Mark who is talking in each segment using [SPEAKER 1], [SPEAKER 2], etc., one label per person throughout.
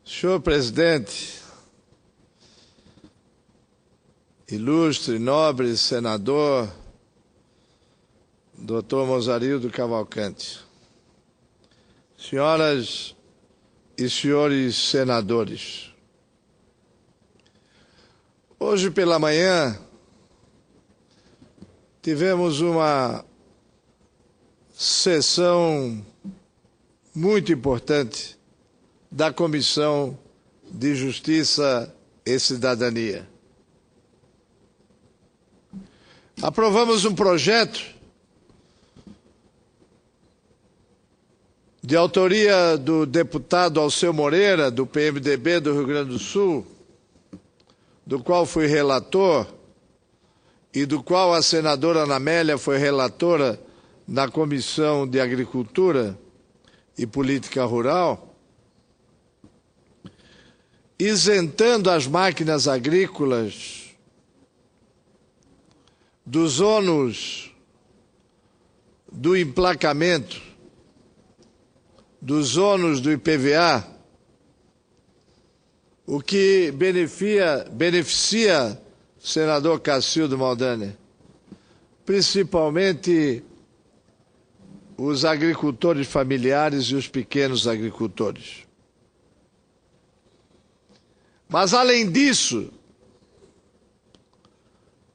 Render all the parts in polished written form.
[SPEAKER 1] Senhor presidente, ilustre, nobre senador, Dr. Mozarildo Cavalcante, senhoras e senhores senadores, hoje pela manhã tivemos uma sessão muito importante da Comissão de Justiça e Cidadania. Aprovamos um projeto de autoria do deputado Alceu Moreira, do PMDB do Rio Grande do Sul, do qual fui relator e do qual a senadora Ana Amélia foi relatora na Comissão de Agricultura e Política Rural, isentando as máquinas agrícolas dos ônus do emplacamento, dos ônus do IPVA, o que beneficia o senador Cacildo Maldaner, principalmente os agricultores familiares e os pequenos agricultores. Mas, além disso,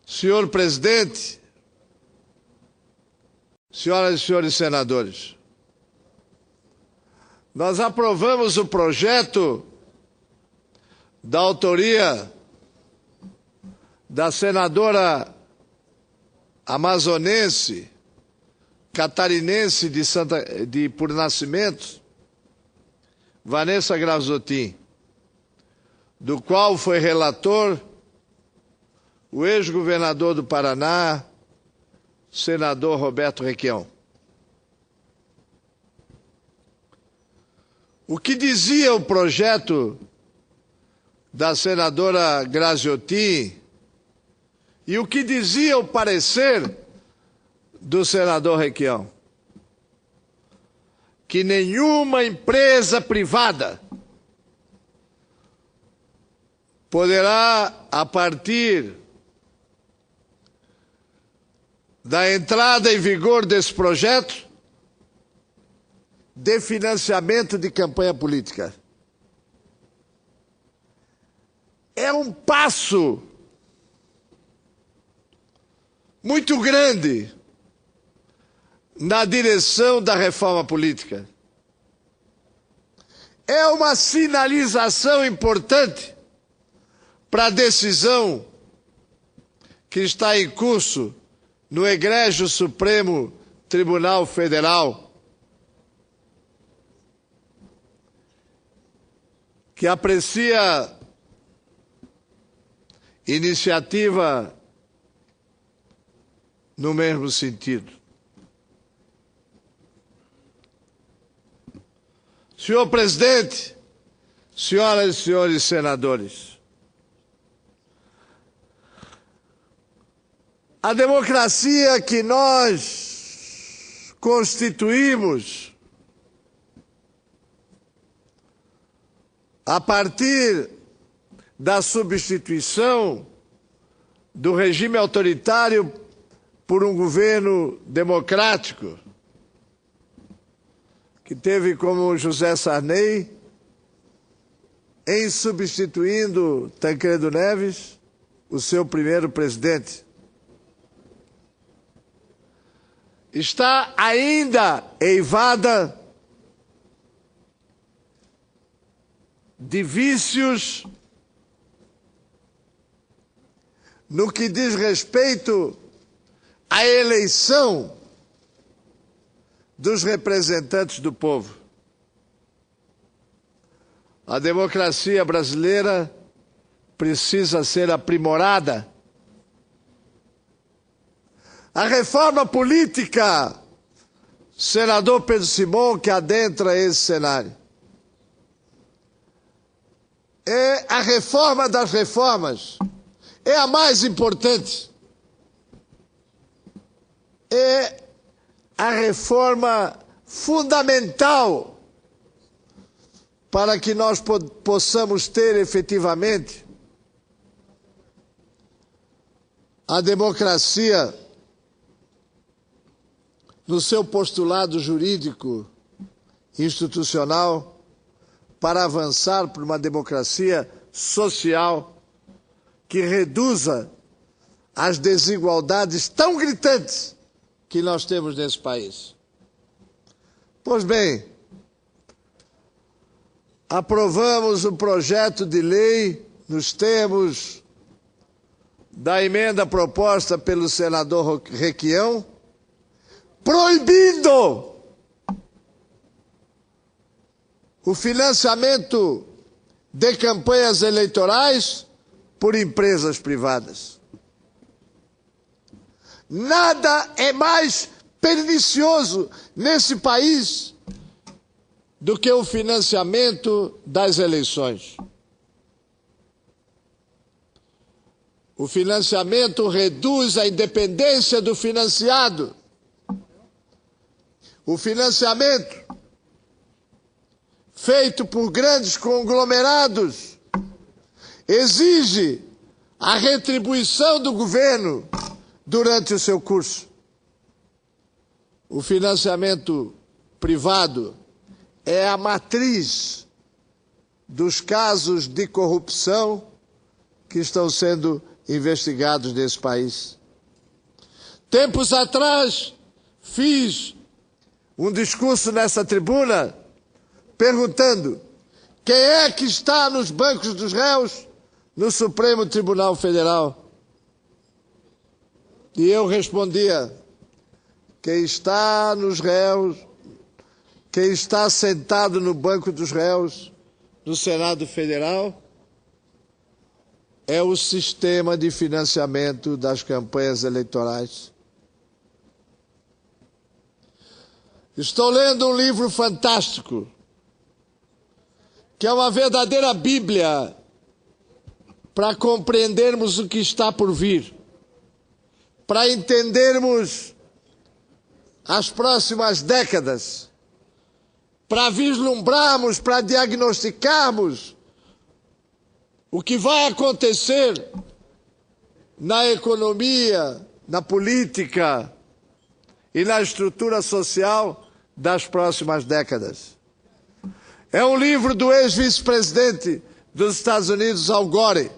[SPEAKER 1] senhor presidente, senhoras e senhores senadores, nós aprovamos o projeto da autoria da senadora amazonense, catarinense por nascimento, Vanessa Gravzotin, do qual foi relator o ex-governador do Paraná, senador Roberto Requião. O que dizia o projeto da senadora Gravzotin e o que dizia o parecer do senador Requião? Que nenhuma empresa privada poderá, a partir da entrada em vigor desse projeto, de financiamento de campanha política. É um passo muito grande na direção da reforma política. É uma sinalização importante para a decisão que está em curso no Egrégio Supremo Tribunal Federal, que aprecia iniciativa no mesmo sentido. Senhor presidente, senhoras e senhores senadores, a democracia que nós constituímos a partir da substituição do regime autoritário por um governo democrático, que teve como José Sarney, em substituindo Tancredo Neves, o seu primeiro presidente. Está ainda eivada de vícios no que diz respeito à eleição dos representantes do povo. A democracia brasileira precisa ser aprimorada. A reforma política, senador Pedro Simon, que adentra esse cenário, é a reforma das reformas, é a mais importante. É a reforma fundamental para que nós possamos ter efetivamente a democracia no seu postulado jurídico institucional, para avançar para uma democracia social que reduza as desigualdades tão gritantes que nós temos nesse país. Pois bem, aprovamos o projeto de lei nos termos da emenda proposta pelo senador Requião, proibindo o financiamento de campanhas eleitorais por empresas privadas. Nada é mais pernicioso nesse país do que o financiamento das eleições. O financiamento reduz a independência do financiado. O financiamento feito por grandes conglomerados exige a retribuição do governo durante o seu curso. O financiamento privado é a matriz dos casos de corrupção que estão sendo investigados nesse país. Tempos atrás, fiz um discurso nessa tribuna perguntando quem é que está nos bancos dos réus no Supremo Tribunal Federal. E eu respondia: quem está nos réus, quem está sentado no banco dos réus no Senado Federal é o sistema de financiamento das campanhas eleitorais. Estou lendo um livro fantástico, que é uma verdadeira Bíblia para compreendermos o que está por vir, para entendermos as próximas décadas, para vislumbrarmos, para diagnosticarmos o que vai acontecer na economia, na política e na estrutura social das próximas décadas. É um livro do ex-vice-presidente dos Estados Unidos, Al Gore.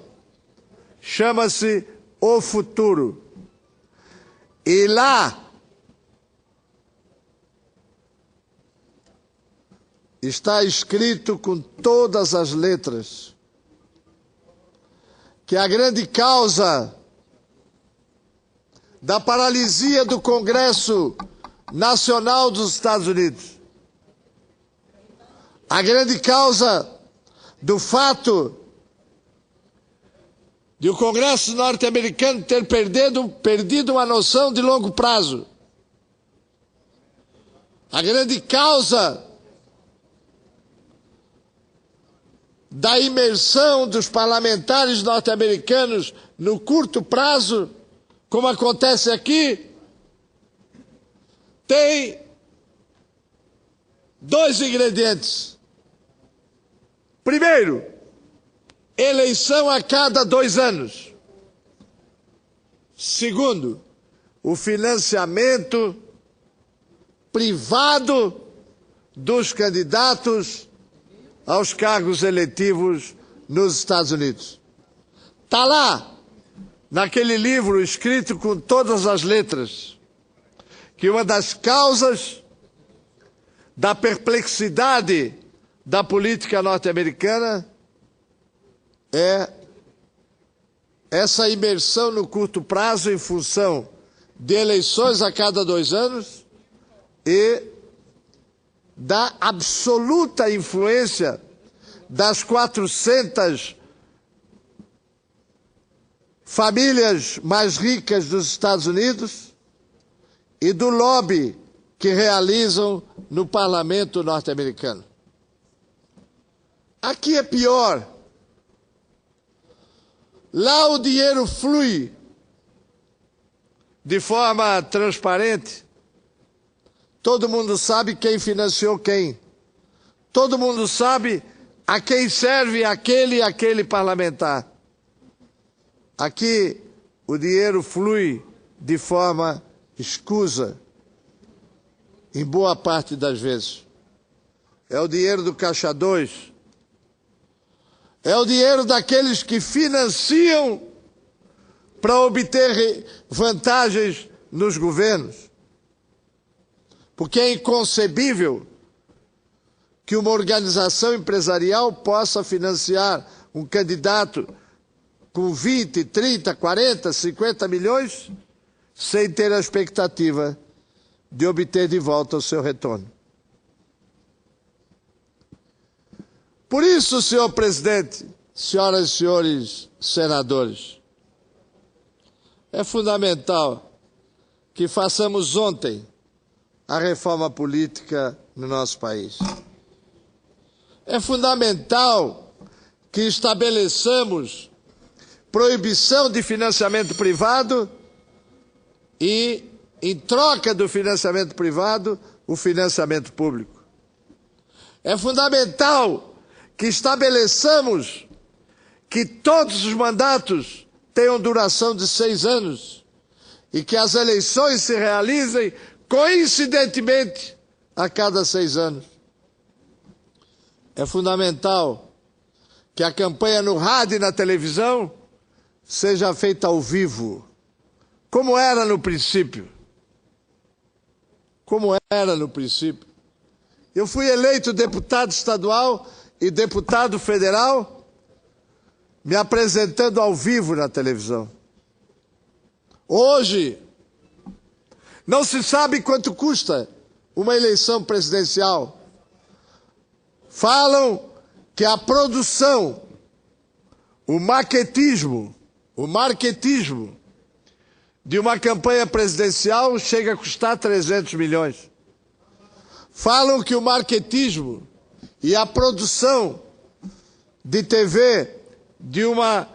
[SPEAKER 1] Chama-se O Futuro. E lá está escrito com todas as letras que a grande causa da paralisia do Congresso Nacional dos Estados Unidos, a grande causa do fato de o Congresso norte-americano ter perdido uma noção de longo prazo, a grande causa da imersão dos parlamentares norte-americanos no curto prazo, como acontece aqui, tem dois ingredientes. Primeiro, eleição a cada 2 anos. Segundo, o financiamento privado dos candidatos aos cargos eletivos nos Estados Unidos. Está lá, naquele livro escrito com todas as letras, que uma das causas da perplexidade da política norte-americana é essa imersão no curto prazo em função de eleições a cada 2 anos e da absoluta influência das 400 famílias mais ricas dos Estados Unidos e do lobby que realizam no parlamento norte-americano. Aqui é pior. Lá o dinheiro flui de forma transparente. Todo mundo sabe quem financiou quem. Todo mundo sabe a quem serve aquele e aquele parlamentar. Aqui o dinheiro flui de forma escusa, em boa parte das vezes. É o dinheiro do Caixa 2. É o dinheiro daqueles que financiam para obter vantagens nos governos. Porque é inconcebível que uma organização empresarial possa financiar um candidato com 20, 30, 40, 50 milhões sem ter a expectativa de obter de volta o seu retorno. Por isso, senhor presidente, senhoras e senhores senadores, é fundamental que façamos ontem a reforma política no nosso país. É fundamental que estabeleçamos proibição de financiamento privado e, em troca do financiamento privado, o financiamento público. É fundamental que estabeleçamos que todos os mandatos tenham duração de 6 anos e que as eleições se realizem coincidentemente a cada 6 anos. É fundamental que a campanha no rádio e na televisão seja feita ao vivo, como era no princípio. Como era no princípio. Eu fui eleito deputado estadual e deputado federal me apresentando ao vivo na televisão. Hoje, não se sabe quanto custa uma eleição presidencial. Falam que a produção, o marketismo de uma campanha presidencial chega a custar 300 milhões. Falam que o marketismo e a produção de TV de uma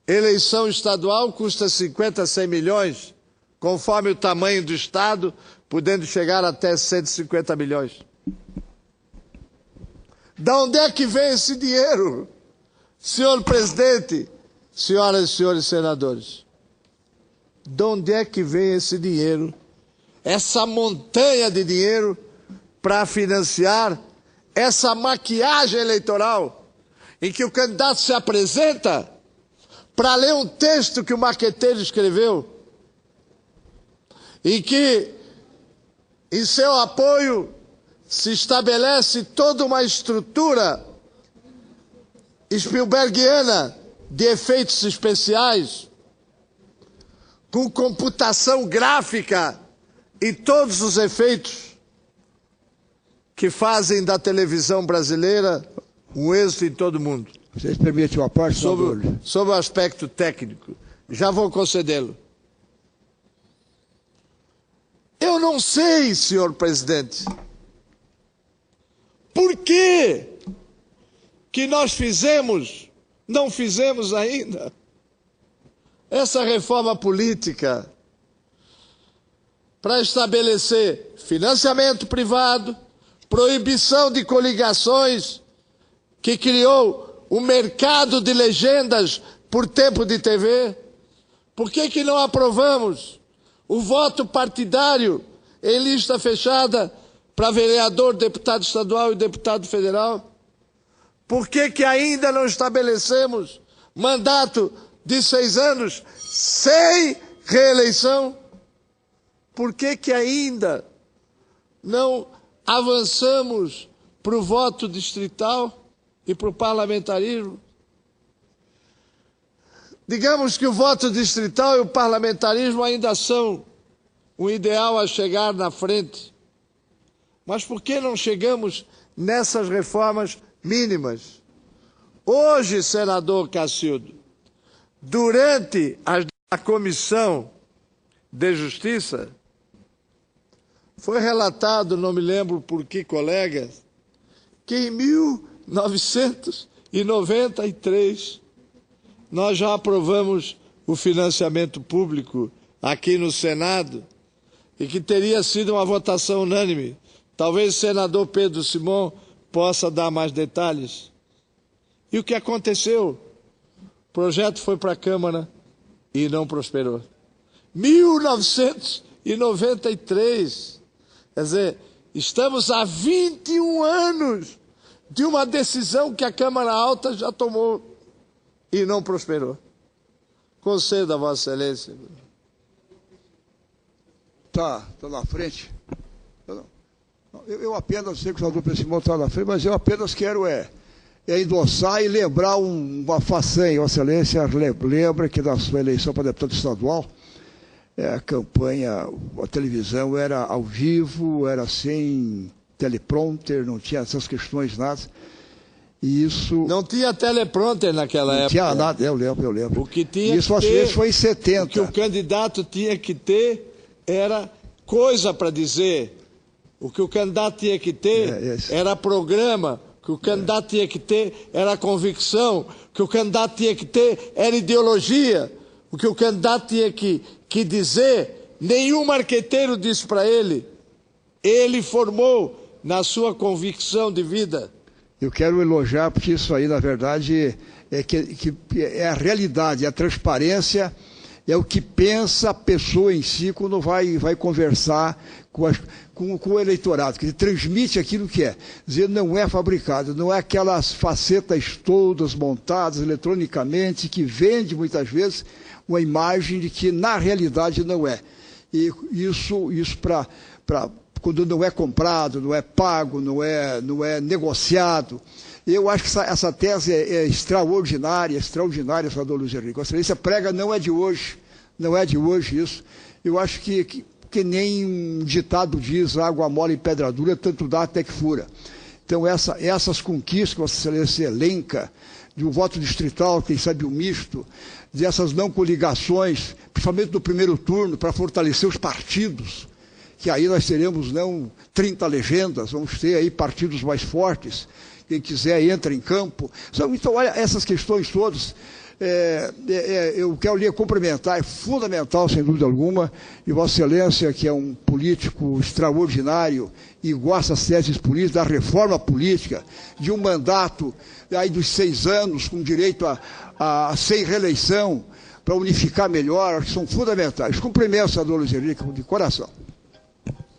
[SPEAKER 1] eleição estadual custa 50, 100 milhões, conforme o tamanho do estado, podendo chegar até 150 milhões. De onde é que vem esse dinheiro, senhor presidente, senhoras e senhores senadores? De onde é que vem esse dinheiro, essa montanha de dinheiro para financiar essa maquiagem eleitoral em que o candidato se apresenta para ler um texto que o marqueteiro escreveu e que, em seu apoio, se estabelece toda uma estrutura Spielbergiana de efeitos especiais, com computação gráfica e todos os efeitos que fazem da televisão brasileira um êxito em todo o mundo.
[SPEAKER 2] Vocês permitem uma parte,
[SPEAKER 1] sobre o aspecto técnico. Já vou concedê-lo. Eu não sei, senhor presidente, por que nós não fizemos ainda, essa reforma política para estabelecer financiamento privado, proibição de coligações, que criou o mercado de legendas por tempo de TV. Por que não aprovamos o voto partidário em lista fechada para vereador, deputado estadual e deputado federal? Por que ainda não estabelecemos mandato de 6 anos sem reeleição? Por que ainda não avançamos para o voto distrital e para o parlamentarismo? Digamos que o voto distrital e o parlamentarismo ainda são um ideal a chegar na frente. Mas por que não chegamos nessas reformas mínimas? Hoje, senador Cacildo, durante a Comissão de Justiça, foi relatado, não me lembro por que colega, que em 1993 nós já aprovamos o financiamento público aqui no Senado e que teria sido uma votação unânime. Talvez o senador Pedro Simon possa dar mais detalhes. E o que aconteceu? O projeto foi para a Câmara e não prosperou. 1993. Quer dizer, estamos há 21 anos de uma decisão que a Câmara Alta já tomou e não prosperou. Concedo a Vossa Excelência.
[SPEAKER 2] Tá na frente. Eu apenas sei que o senador Pessimão está na frente, mas eu apenas quero endossar e lembrar uma façanha. Vossa Excelência lembra que na sua eleição para deputado estadual, a campanha, a televisão era ao vivo, era sem teleprompter, não tinha essas questões, nada. E isso...
[SPEAKER 1] Não tinha teleprompter naquela época.
[SPEAKER 2] Não tinha nada, eu lembro.
[SPEAKER 1] O que tinha
[SPEAKER 2] isso
[SPEAKER 1] que ter,
[SPEAKER 2] foi em 70.
[SPEAKER 1] O que o candidato tinha que ter era coisa para dizer. O que o candidato tinha que ter era programa. O que o candidato tinha que ter era convicção. O que o candidato tinha que ter era ideologia. O que o candidato tinha que dizer, nenhum marqueteiro disse para ele. Ele formou na sua convicção de vida.
[SPEAKER 2] Eu quero elogiar, porque isso aí, na verdade, é a realidade, é a transparência, é o que pensa a pessoa em si quando vai conversar com o eleitorado, que transmite aquilo que é. Dizer, não é fabricado, não é aquelas facetas todas montadas eletronicamente, que vende muitas vezes uma imagem de que na realidade não é. E isso para quando não é comprado, não é pago, não é negociado. Eu acho que essa tese é extraordinária, senador Luiz Henrique. A Excelência prega não é de hoje isso. Eu acho que nem um ditado diz, água mole em pedra dura, tanto dá até que fura. Então essas conquistas que Vossa Excelência elenca, de um voto distrital, quem sabe o misto, dessas não coligações, principalmente no primeiro turno, para fortalecer os partidos, que aí nós teremos não 30 legendas, vamos ter aí partidos mais fortes, quem quiser entra em campo. Então, olha, essas questões todas, eu quero lhe cumprimentar, é fundamental, sem dúvida alguma, e Vossa Excelência, que é um político extraordinário e gosta das teses políticas, da reforma política, de um mandato aí dos 6 anos, com direito a sem reeleição, para unificar melhor, acho que são fundamentais. Cumprimento, senador Luiz Henrique, de coração.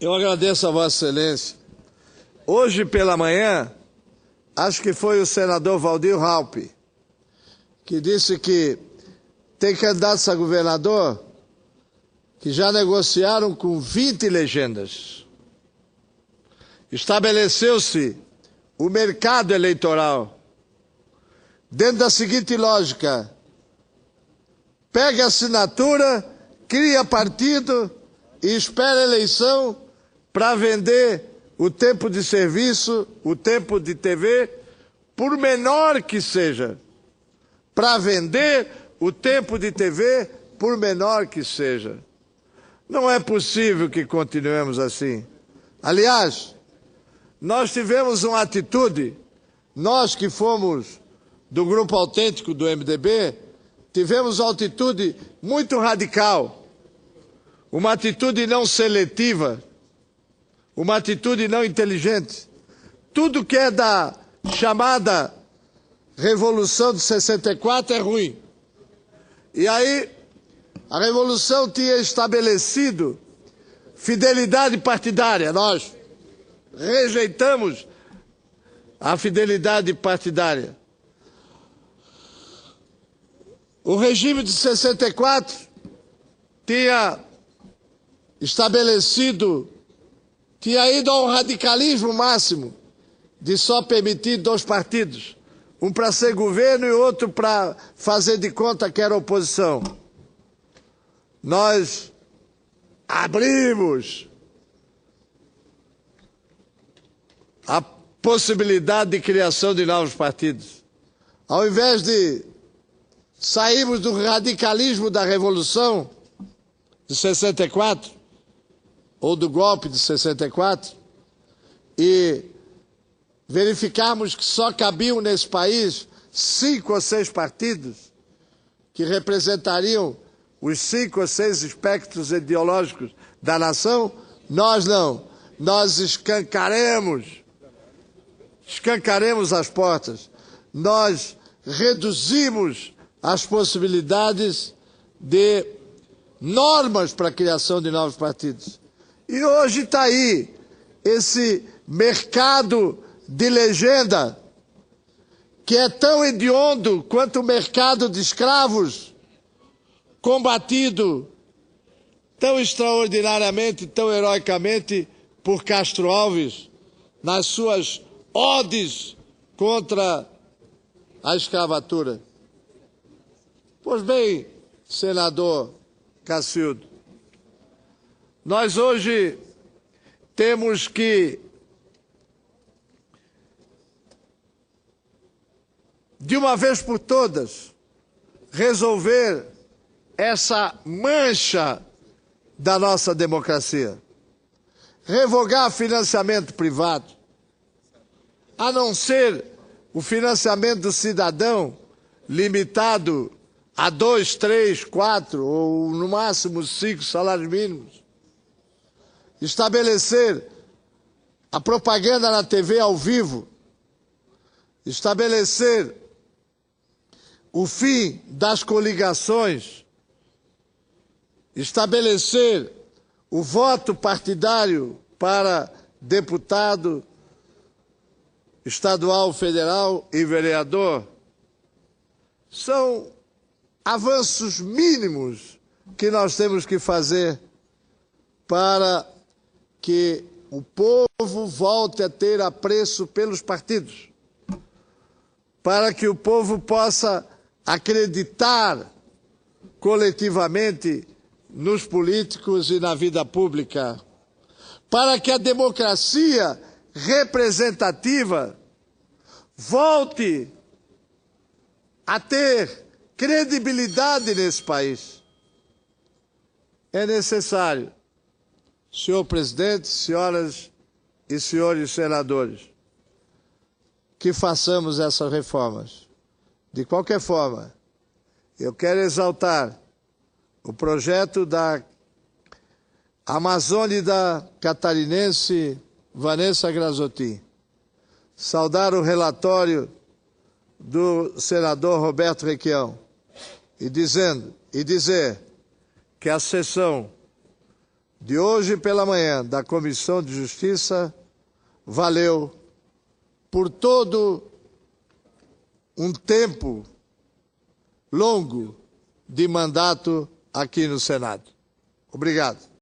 [SPEAKER 1] Eu agradeço a Vossa Excelência. Hoje pela manhã, acho que foi o senador Valdir Raupp, que disse que tem candidatos a governador que já negociaram com 20 legendas. Estabeleceu-se o mercado eleitoral dentro da seguinte lógica: pega a assinatura, cria partido e espera a eleição para vender o tempo de serviço, o tempo de TV, por menor que seja. Para vender o tempo de TV, por menor que seja. Não é possível que continuemos assim. Aliás, nós tivemos uma atitude, nós que fomos do Grupo Autêntico do MDB, tivemos uma atitude muito radical, uma atitude não seletiva, uma atitude não inteligente. Tudo que é da chamada Revolução de 64 é ruim. E aí, a Revolução tinha estabelecido fidelidade partidária. Nós rejeitamos a fidelidade partidária. O regime de 64 tinha estabelecido, tinha ido ao radicalismo máximo de só permitir 2 partidos, um para ser governo e outro para fazer de conta que era oposição. Nós abrimos a possibilidade de criação de novos partidos. Ao invés de sairmos do radicalismo da Revolução de 64, ou do golpe de 64, e verificarmos que só cabiam nesse país 5 ou 6 partidos que representariam os 5 ou 6 espectros ideológicos da nação, nós não. Nós escancaremos as portas. Nós reduzimos as possibilidades de normas para a criação de novos partidos. E hoje está aí esse mercado de legenda, que é tão hediondo quanto o mercado de escravos, combatido tão extraordinariamente, tão heroicamente por Castro Alves, nas suas odes contra a escravatura. Pois bem, senador Cacildo, nós hoje temos que, de uma vez por todas, resolver essa mancha da nossa democracia. Revogar financiamento privado, a não ser o financiamento do cidadão limitado a 2, 3, 4 ou no máximo 5 salários mínimos. Estabelecer a propaganda na TV ao vivo, estabelecer o fim das coligações, estabelecer o voto partidário para deputado estadual, federal e vereador, são avanços mínimos que nós temos que fazer para que o povo volte a ter apreço pelos partidos, para que o povo possa acreditar coletivamente nos políticos e na vida pública, para que a democracia representativa volte a ter credibilidade nesse país. É necessário, senhor presidente, senhoras e senhores senadores, que façamos essas reformas. De qualquer forma, eu quero exaltar o projeto da amazônida catarinense Vanessa Grazottin, saudar o relatório do senador Roberto Requião e dizer que a sessão de hoje pela manhã da Comissão de Justiça valeu por todo um tempo longo de mandato aqui no Senado. Obrigado.